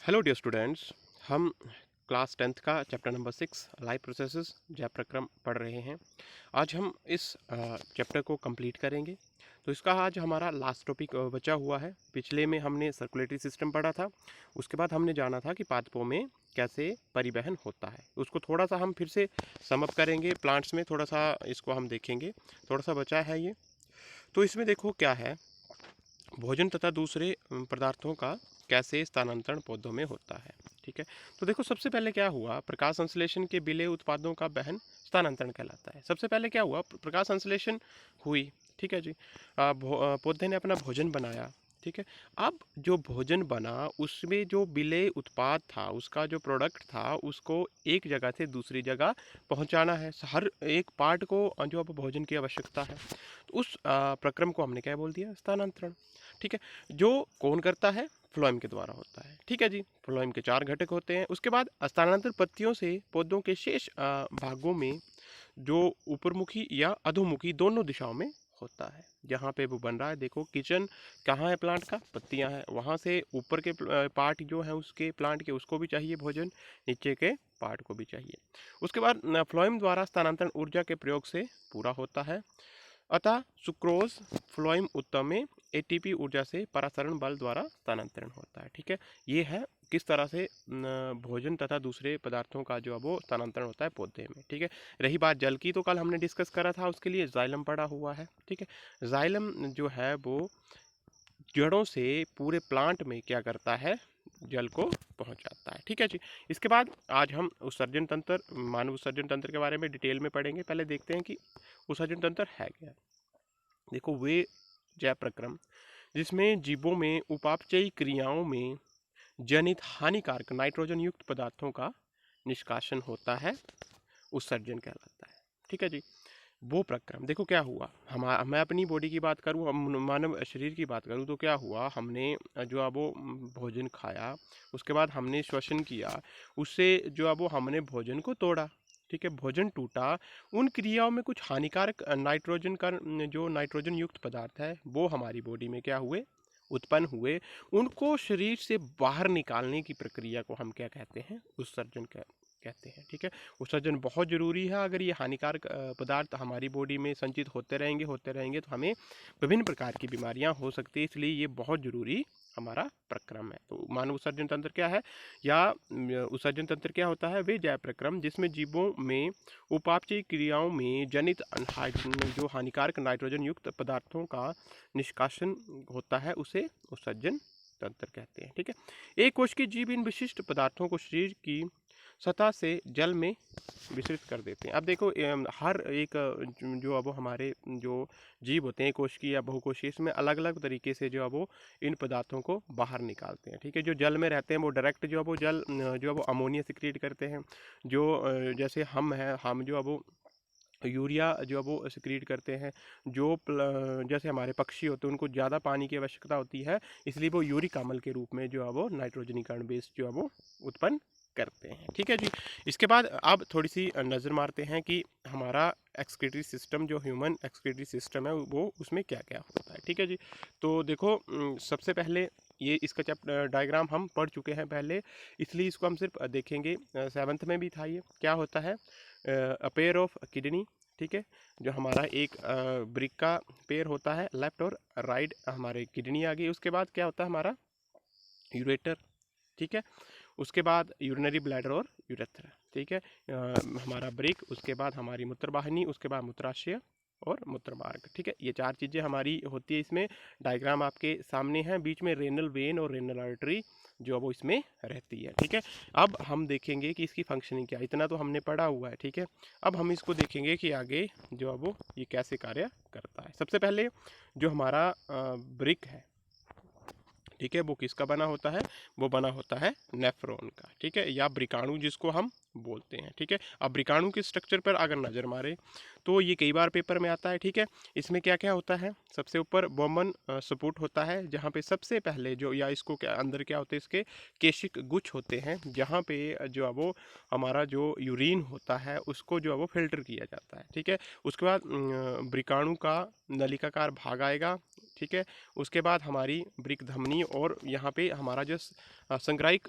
Hello dear students. हम class 10th का chapter number 6 life processes जय प्रक्रम पढ़ रहे हैं। आज हम इस चैप्टर को कंप्लीट करेंगे। तो इसका आज हमारा लास्ट टॉपिक बचा हुआ है। पिछले में हमने सर्कुलेटरी सिस्टम पढ़ा था। उसके बाद हमने जाना था कि पादपों में कैसे परिवहन होता है। उसको थोड़ा सा हम फिर से समअप करेंगे। प्लांट्स में थोड़ा सा इसको हम देखेंगे। थोड़ा सा बचा है ये। तो इसमें देखो क्या है, भोजन तथा दूसरे पदार्थों का कैसे स्थानांतरण पौधों में होता है। ठीक है, तो देखो सबसे पहले क्या हुआ, प्रकाश संश्लेषण के विलेय उत्पादों का वहन स्थानांतरण कहलाता है। सबसे पहले क्या हुआ, प्रकाश संश्लेषण हुई। ठीक है जी, पौधे ने अपना भोजन बनाया। ठीक है, अब जो भोजन बना उसमें जो विलेय उत्पाद था, उसका जो प्रोडक्ट था, उसको एक जगह से दूसरी जगह पहुंचाना है। हर एक पार्ट को जो अब भोजन की आवश्यकता है, तो उस प्रक्रम को हमने क्या बोल दिया, स्थानांतरण। ठीक है, जो कौन करता है, फ्लोएम के द्वारा होता है। ठीक है जी, फ्लोएम के 4 घटक होते हैं। उसके बाद स्थानांतर पत्तियों से पौधों के शेष भागों में जो ऊपरमुखी या अधोमुखी दोनों दिशाओं में होता है। जहाँ पे वो बन रहा है, देखो किचन कहाँ है, प्लांट का पत्तियाँ हैं, वहाँ से ऊपर के पार्ट जो है उसके प्लांट के, उसको भी चाहिए भोजन, नीचे के पार्ट को भी चाहिए। उसके बाद फ्लोएम द्वारा स्थानांतरण ऊर्जा के प्रयोग से पूरा होता है। अतः सुक्रोज फ्लोएम उत्तम में एटीपी ऊर्जा से परासरण बल द्वारा स्थानांतरण होता है। ठीक है, ये है किस तरह से भोजन तथा दूसरे पदार्थों का जो है वो स्थानांतरण होता है पौधे में। ठीक है, रही बात जल की, तो कल हमने डिस्कस करा था, उसके लिए जाइलम पड़ा हुआ है। ठीक है, जाइलम जो है वो जड़ों से पूरे प्लांट में क्या करता है, जल को पहुंचाता है। ठीक है जी, इसके बाद आज हम उत्सर्जन तंत्र, मानव उत्सर्जन तंत्र के बारे में डिटेल में पढ़ेंगे। पहले देखते हैं कि उत्सर्जन तंत्र है क्या। देखो, वे जय प्रक्रम जिसमें जीवों में उपापचयी क्रियाओं में जनित हानिकारक नाइट्रोजन युक्त पदार्थों का निष्कासन होता है, उत्सर्जन कहलाता है। ठीक है जी, वो प्रक्रम देखो क्या हुआ। मैं अपनी बॉडी की बात करूं, मानव शरीर की बात करूं, तो क्या हुआ, हमने जो है वो भोजन खाया, उसके बाद हमने श्वसन किया, उससे जो है वो हमने भोजन को तोड़ा। ठीक है, भोजन टूटा, उन क्रियाओं में कुछ हानिकारक नाइट्रोजन का जो नाइट्रोजन युक्त पदार्थ है वो हमारी बॉडी में क्या हुए, उत्पन्न हुए। उनको शरीर से बाहर निकालने की प्रक्रिया को हम क्या कहते हैं, उत्सर्जन कहते हैं। ठीक है, उत्सर्जन बहुत जरूरी है। अगर ये हानिकारक पदार्थ हमारी बॉडी में संचित होते रहेंगे तो हमें विभिन्न प्रकार की बीमारियां हो सकती है। इसलिए ये बहुत जरूरी हमारा प्रक्रम है। तो मानव उत्सर्जन तंत्र क्या है, या उत्सर्जन तंत्र क्या होता है, वे जैव प्रक्रम जिसमें जीवों में उपापचयी क्रियाओं में जनित जो हानिकारक नाइट्रोजन युक्त पदार्थों का निष्कासन होता है, उसे उत्सर्जन तंत्र कहते हैं। ठीक है, एक कोश के जीव इन विशिष्ट पदार्थों को शरीर की सतह से जल में विसर्जित कर देते हैं। अब देखो, हर एक जो अब हमारे जो जीव होते हैं, कोशिकीय या बहुकोशीय, इसमें अलग अलग तरीके से जो है वो इन पदार्थों को बाहर निकालते हैं। ठीक है, जो जल में रहते हैं वो डायरेक्ट जो है वो जल जो है वो अमोनिया सिक्रिएट करते हैं। जो जैसे हम हैं, हम जो है वो यूरिया जो है वो सिक्रीट करते हैं। जो जैसे हमारे पक्षी होते हैं, उनको ज़्यादा पानी की आवश्यकता होती है, इसलिए वो यूरिक अम्ल के रूप में जो है वो नाइट्रोजनीकरण बेस जो है वो उत्पन्न करते हैं। ठीक है जी, इसके बाद अब थोड़ी सी नज़र मारते हैं कि हमारा एक्सक्रीटरी सिस्टम, जो ह्यूमन एक्सक्रीटरी सिस्टम है, वो उसमें क्या क्या होता है। ठीक है जी, तो देखो सबसे पहले ये इसका चैप्टर डायग्राम हम पढ़ चुके हैं पहले, इसलिए इसको हम सिर्फ देखेंगे। 7th में भी था ये। क्या होता है, अ पेयर ऑफ किडनी। ठीक है, जो हमारा एक ब्रिक का पेयर होता है, लेफ्ट और राइट हमारे किडनी आ गई। उसके बाद क्या होता है हमारा यूरेटर। ठीक है, उसके बाद यूरिनरी ब्लैडर और यूरेथ्रा। ठीक है, हमारा ब्रिक, उसके बाद हमारी मूत्रवाहिनी, उसके बाद मूत्राशय और मूत्रमार्ग। ठीक है, ये 4 चीज़ें हमारी होती है। इसमें डायग्राम आपके सामने है, बीच में रेनल वेन और रेनल आर्टरी जो है वो इसमें रहती है। ठीक है, अब हम देखेंगे कि इसकी फंक्शनिंग क्या है। इतना तो हमने पढ़ा हुआ है। ठीक है, अब हम इसको देखेंगे कि आगे जो है वो ये कैसे कार्य करता है। सबसे पहले जो हमारा ब्रिक है, ठीक है, वो किसका बना होता है, वो बना होता है नेफ्रॉन का। ठीक है, या ब्रिकाणु जिसको हम बोलते हैं। ठीक है, अब वृकाणु के स्ट्रक्चर पर अगर नज़र मारे तो ये कई बार पेपर में आता है। ठीक है, इसमें क्या क्या होता है, सबसे ऊपर बोमन सपोर्ट होता है, जहाँ पे सबसे पहले जो, या इसको क्या अंदर क्या होते हैं, इसके केशिक गुच्छ होते हैं, जहाँ पे जो है वो हमारा जो यूरिन होता है उसको जो है वो फिल्टर किया जाता है। ठीक है, उसके बाद वृकाणु का नलिकाकार भाग आएगा। ठीक है, उसके बाद हमारी वृक्क धमनी, और यहाँ पे हमारा जो संग्राहिक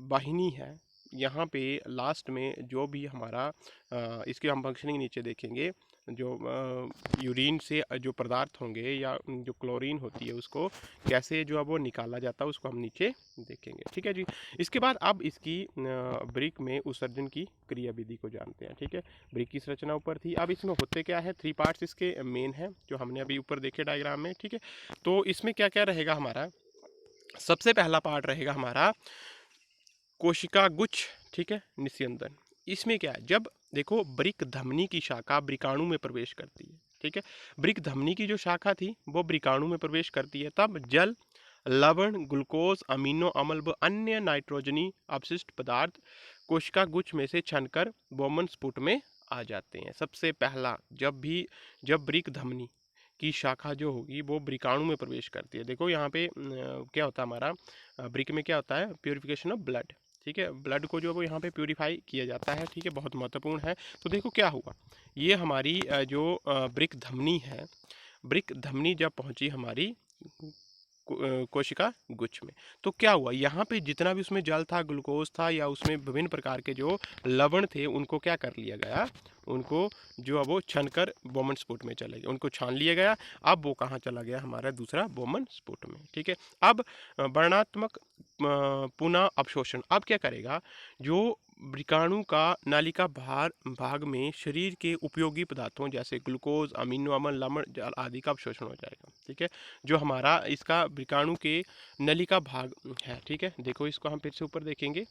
वाहिनी है, यहाँ पे लास्ट में जो भी हमारा इसके हम फंक्शनिंग नीचे देखेंगे, जो यूरिन से जो पदार्थ होंगे या जो क्लोरीन होती है उसको कैसे जो है वो निकाला जाता है, उसको हम नीचे देखेंगे। ठीक है जी, इसके बाद अब इसकी वृक्क में उत्सर्जन की क्रिया विधि को जानते हैं। ठीक है, वृक्क की संरचना ऊपर थी, अब इसमें होते क्या है, 3 पार्ट्स इसके मेन है जो हमने अभी ऊपर देखे डायग्राम में। ठीक है, तो इसमें क्या क्या रहेगा हमारा, सबसे पहला पार्ट रहेगा हमारा कोशिका गुच्छ। ठीक है, निस्यंदन। इसमें क्या है, जब देखो वृक्क धमनी की शाखा वृकाणु में प्रवेश करती है। ठीक है, वृक्क धमनी की जो शाखा थी वो वृकाणु में प्रवेश करती है, तब जल, लवण, ग्लूकोज, अमीनो अम्ल व अन्य नाइट्रोजनी अपशिष्ट पदार्थ कोशिका गुच्छ में से छनकर बोमन स्फुट में आ जाते हैं। सबसे पहला जब वृक्क धमनी की शाखा जो होगी वो वृकाणु में प्रवेश करती है। देखो यहाँ पे क्या होता है हमारा वृक्क में, क्या होता है, प्योरिफिकेशन ऑफ ब्लड। ठीक है, ब्लड को जो है वो यहाँ पे प्योरीफाई किया जाता है। ठीक है, बहुत महत्वपूर्ण है। तो देखो क्या हुआ, ये हमारी जो वृक्क धमनी है, वृक्क धमनी जब पहुंची हमारी कोशिका गुच्छ में, तो क्या हुआ, यहाँ पे जितना भी उसमें जल था, ग्लूकोज था, या उसमें विभिन्न प्रकार के जो लवण थे, उनको क्या कर लिया गया, उनको जो है वो छनकर बोमन स्फुट में चले गए, उनको छान लिया गया। अब वो कहाँ चला गया, हमारा दूसरा बोमन स्फुट में। ठीक है, अब वर्णात्मक पुनः अवशोषण अब क्या करेगा, जो वृकाणु का नालिका भाग में शरीर के उपयोगी पदार्थों जैसे ग्लूकोज, अमीनो अम्ल, लवण, जल आदि का अवशोषण हो जाएगा। ठीक है, जो हमारा इसका वृकाणु के नलिका भाग है। ठीक है, देखो इसको हम फिर से ऊपर देखेंगे,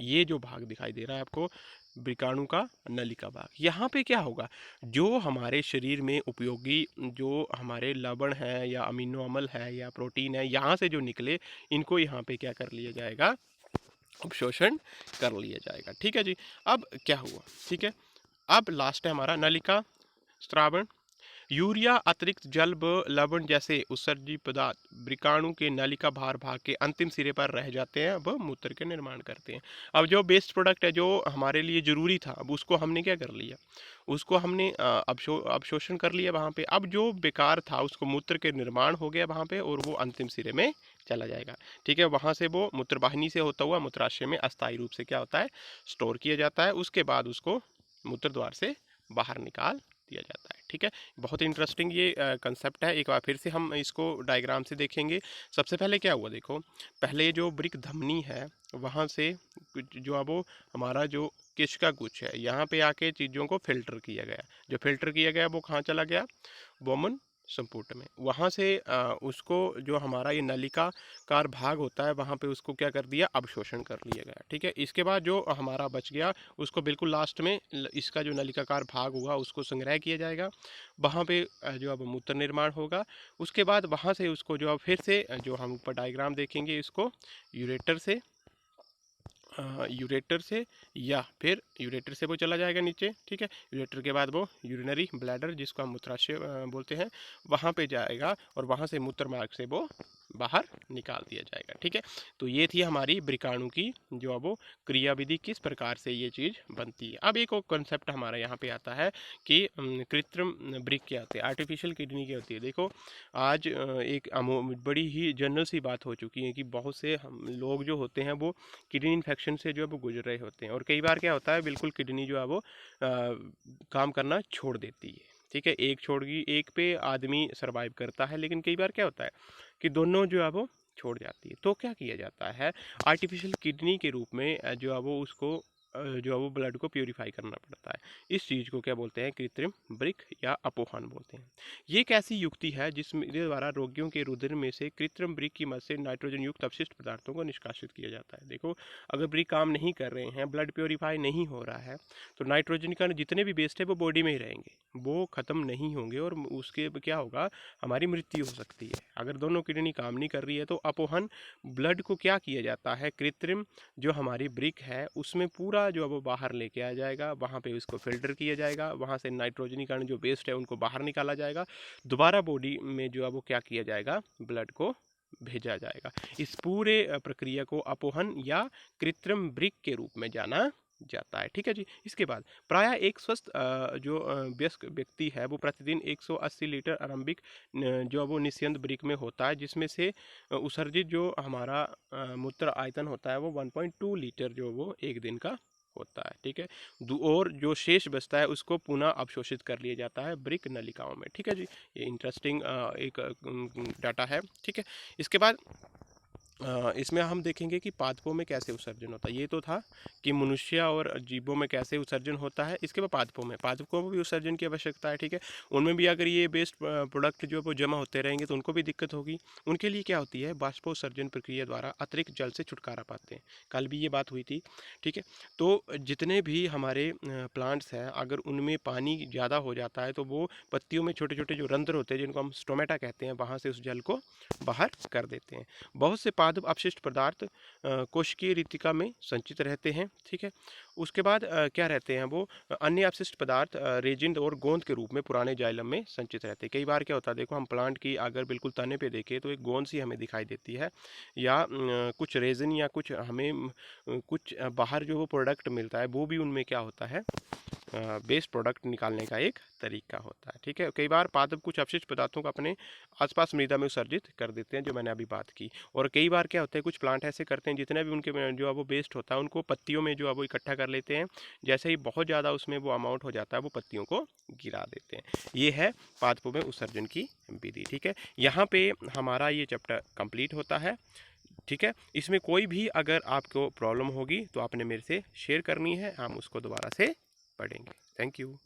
ये जो भाग दिखाई दे रहा है आपको, वृकाणु का नलिका भाग, यहाँ पे क्या होगा, जो हमारे शरीर में उपयोगी जो हमारे लवण है या अमीनो अम्ल है या प्रोटीन है, यहाँ से जो निकले, इनको यहाँ पे क्या कर लिया जाएगा, अवशोषण कर लिया जाएगा। ठीक है जी, अब क्या हुआ, ठीक है, अब लास्ट है हमारा नलिका स्त्रावण। यूरिया, अतिरिक्त जल व लवण जैसे उत्सर्जी पदार्थ वृकाणु के नलिका भाग के अंतिम सिरे पर रह जाते हैं, वह मूत्र के निर्माण करते हैं। अब जो बेस्ट प्रोडक्ट है जो हमारे लिए जरूरी था, अब उसको हमने क्या कर लिया, उसको हमने अवशोषण कर लिया वहाँ पे। अब जो बेकार था उसको मूत्र के निर्माण हो गया वहाँ पे, और वो अंतिम सिरे में चला जाएगा। ठीक है, वहाँ से वो मूत्रवाहिनी से होता हुआ मूत्राशय में अस्थायी रूप से क्या होता है, स्टोर किया जाता है। उसके बाद उसको मूत्र द्वार से बाहर निकाल दिया जाता है। ठीक है, बहुत इंटरेस्टिंग ये कंसेप्ट है। एक बार फिर से हम इसको डायग्राम से देखेंगे। सबसे पहले क्या हुआ, देखो पहले जो वृक्क धमनी है वहाँ से जो अब वो हमारा जो केशिका गुच्छ है, यहाँ पे आके चीज़ों को फिल्टर किया गया। जो फिल्टर किया गया वो कहाँ चला गया, बोमन संपुट में। वहाँ से उसको जो हमारा ये नलिकाकार भाग होता है वहाँ पे उसको क्या कर दिया, अवशोषण कर लिया गया। ठीक है, इसके बाद जो हमारा बच गया उसको बिल्कुल लास्ट में इसका जो नलिकाकार भाग होगा उसको संग्रह किया जाएगा। वहाँ पे जो अब मूत्र निर्माण होगा। उसके बाद वहाँ से उसको जो अब फिर से जो हम ऊपर डायग्राम देखेंगे, इसको यूरेटर से या फिर यूरेटर से वो चला जाएगा नीचे। ठीक है, यूरेटर के बाद वो यूरिनरी ब्लैडर जिसको हम मूत्राशय बोलते हैं, वहाँ पे जाएगा और वहाँ से मूत्र मार्ग से वो बाहर निकाल दिया जाएगा। ठीक है, तो ये थी हमारी वृकाणु की जो अब वो क्रिया विधि, किस प्रकार से ये चीज़ बनती है। अब एक और कंसेप्ट हमारा यहाँ पे आता है कि कृत्रिम वृक्क क्या होती है, आर्टिफिशियल किडनी क्या होती है। देखो आज एक बड़ी ही जनरल सी बात हो चुकी है कि बहुत से हम लोग जो होते हैं वो किडनी इन्फेक्शन से जो है वो गुजर रहे होते हैं, और कई बार क्या होता है बिल्कुल किडनी जो है वो काम करना छोड़ देती है। ठीक है, एक छोड़ गई, एक पे आदमी सरवाइव करता है, लेकिन कई बार क्या होता है कि दोनों जो है वो छोड़ जाती है। तो क्या किया जाता है, आर्टिफिशियल किडनी के रूप में जो है वो उसको जो है वो ब्लड को प्योरीफाई करना पड़ता है। इस चीज़ को क्या बोलते हैं, कृत्रिम ब्रिक या अपोहन बोलते हैं। ये एक ऐसी युक्ति है जिसमें द्वारा रोगियों के रुधिर में से कृत्रिम ब्रिक की मदद से नाइट्रोजन युक्त अपशिष्ट पदार्थों को निष्कासित किया जाता है। देखो, अगर ब्रिक काम नहीं कर रहे हैं, ब्लड प्योरीफाई नहीं हो रहा है, तो नाइट्रोजन का जितने भी वेस्ट है वो बॉडी में ही रहेंगे, वो ख़त्म नहीं होंगे और उसके क्या होगा, हमारी मृत्यु हो सकती है। अगर दोनों किडनी काम नहीं कर रही है तो अपोहन ब्लड को क्या किया जाता है, कृत्रिम जो हमारी ब्रिक है उसमें पूरा जो है वो बाहर लेके आ जाएगा, वहाँ पे उसको फिल्टर किया जाएगा, वहाँ से नाइट्रोजनीकरण जो वेस्ट है उनको बाहर निकाला जाएगा, दोबारा बॉडी में जो है वो क्या किया जाएगा, ब्लड को भेजा जाएगा। इस पूरे प्रक्रिया को अपोहन या कृत्रिम ब्रिक के रूप में जाना जाता है। ठीक है जी। इसके बाद प्रायः एक स्वस्थ जो वयस्क व्यक्ति है वो प्रतिदिन 180 लीटर आरंभिक जो वो निस्यंद ब्रिक में होता है, जिसमें से उत्सर्जित जो हमारा मूत्र आयतन होता है वो 1.2 लीटर जो वो एक दिन का होता है। ठीक है। और जो शेष बचता है उसको पुनः अवशोषित कर लिया जाता है ब्रिक नलिकाओं में। ठीक है जी। ये इंटरेस्टिंग एक डाटा है। ठीक है। इसके बाद इसमें हम देखेंगे कि पादपों में कैसे उत्सर्जन होता है। ये तो था कि मनुष्य और जीवों में कैसे उत्सर्जन होता है। इसके बाद पादपों में भी उत्सर्जन की आवश्यकता है। ठीक है। उनमें भी अगर ये वेस्ट प्रोडक्ट जो है वो जमा होते रहेंगे तो उनको भी दिक्कत होगी। उनके लिए क्या होती है, बाष्पोत्सर्जन प्रक्रिया द्वारा अतिरिक्त जल से छुटकारा पाते हैं। कल भी ये बात हुई थी। ठीक है। तो जितने भी हमारे प्लांट्स हैं, अगर उनमें पानी ज़्यादा हो जाता है तो वो पत्तियों में छोटे छोटे जो रंध्र होते हैं जिनको हम स्टोमेटा कहते हैं, वहाँ से उस जल को बाहर कर देते हैं। बहुत से पादप अपशिष्ट पदार्थ कोशिकीय रितिका में संचित रहते हैं। ठीक है। उसके बाद क्या रहते हैं वो अन्य अपशिष्ट पदार्थ रेजिन और गोंद के रूप में पुराने जाइलम में संचित रहते हैं। कई बार क्या होता है, देखो हम प्लांट की अगर बिल्कुल तने पे देखें तो एक गोंद सी हमें दिखाई देती है, या कुछ रेजिन या कुछ हमें कुछ बाहर जो वो प्रोडक्ट मिलता है वो भी उनमें क्या होता है, बेस्ट प्रोडक्ट निकालने का एक तरीका होता है। ठीक है। कई बार पादप कुछ अपशिष्ट पदार्थों को अपने आसपास मृदा में विसर्जित कर देते हैं, जो मैंने अभी बात की। और कई बार क्या होता है, कुछ प्लांट ऐसे करते हैं जितने भी उनके जो है वो वेस्ट होता है उनको पत्तियों में जो है वो इकट्ठा कर लेते हैं। जैसे ही बहुत ज़्यादा उसमें वो अमाउंट हो जाता है वो पत्तियों को गिरा देते हैं। ये है पादपों में उत्सर्जन की विधि। ठीक है। यहाँ पे हमारा ये चैप्टर कंप्लीट होता है। ठीक है। इसमें कोई भी अगर आपको प्रॉब्लम होगी तो आपने मेरे से शेयर करनी है, हम उसको दोबारा से पढ़ेंगे। Thank you.